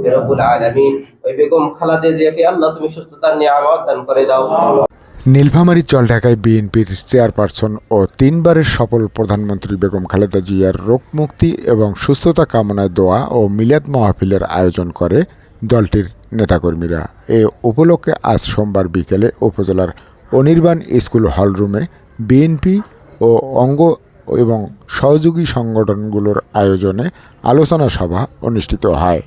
হে রব্বুল আলামিন ওই বেগম খালেদা জিয়াকে আল্লাহ তুমি সুস্থতার নিয়ামত দান করে দাও। নীলফামারী চলঢাকায় বিএনপির চেয়ারপারসন ও 3 বারের সফল প্রধানমন্ত্রী বেগম খালেদা জিয়ার রোগমুক্তি এবং সুস্থতা কামনায় দোয়া ও মিলাদ মাহফিলের আয়োজন করে দলটির নেতাকর্মীরা। এ উপলক্ষে আজ সোমবার বিকেলে উপজেলার অনির্বাণ স্কুল হলরুমে বিএনপি ও অঙ্গ এবং সহযোগী সংগঠনগুলোর আয়োজনে আলোচনা সভা অনুষ্ঠিত হয়।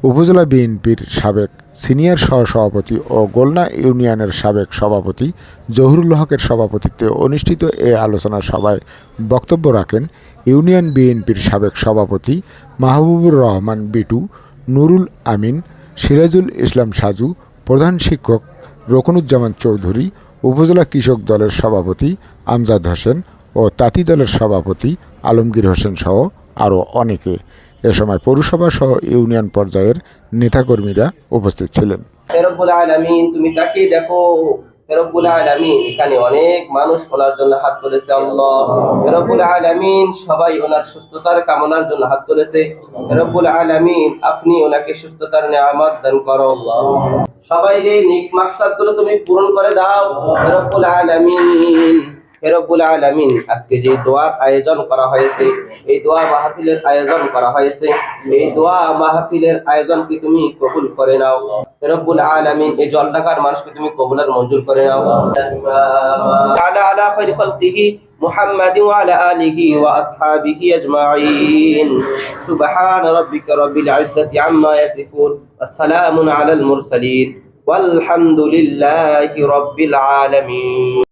উপজেলা বিএনপির সাবেক সিনিয়র সহসভাপতি ও গোলনা ইউনিয়নের সাবেক সভাপতি জহুরুল হকের সভাপতিত্বে অনুষ্ঠিত এ আলোচনা সভায় বক্তব্য রাখেন ইউনিয়ন বিএনপির সাবেক সভাপতি মাহবুবুর রহমান বিটু, নুরুল আমিন, সিরাজুল ইসলাম সাজু, প্রধান শিক্ষক রকনুজ্জামান চৌধুরী, উপজেলা কৃষক দলের সভাপতি আমজাদ হোসেন ও তাঁতি দলের সভাপতি আলমগীর হোসেন সহ আরও অনেকে। এ সময় পৌরসভা সহ ইউনিয়ন পর্যায়ের নেতাকর্মীরা উপস্থিত ছিলেন। হে রব্বুল আলামিন তুমি তাকিয়ে দেখো, হে রব্বুল আলামিন এখানে অনেক মানুষ ওনার জন্য হাত তুলেছে আল্লাহ। হে রব্বুল আলামিন সবাই ওনার সুস্থতার কামনার জন্য হাত তুলেছে। হে রব্বুল আলামিন আপনি ওনাকে সুস্থতার নিয়ামত দান করো আল্লাহ। সবাই এই নেক মাকসাদগুলো তুমি পূরণ করে দাও হে রব্বুল আলামিন। হে রব্বুল আলামিন আজকে যে দোয়ার আয়োজন করা হয়েছে, এই দোয়া মাহফিলের আয়োজন করা হয়েছে, এই দোয়া মাহফিলের আয়োজনকে তুমি কবুল করে নাও হে রব্বুল আলামিন। এই জলঢাকার মানুষকে তুমি কবুল আর মঞ্জুর করে নাও। আলা খায়রি খালকিহি মুহাম্মাদ ওয়া আলা আলিহি ওয়া আসহাবিহি আজমাইন। সুবহান রাব্বিকা রাব্বিল ইজ্জাতি আম্মা ইয়াসিফুন ওয়া সালামুন আলাল মুরসালিন ওয়াল হামদুলিল্লাহি রাব্বিল আলামিন।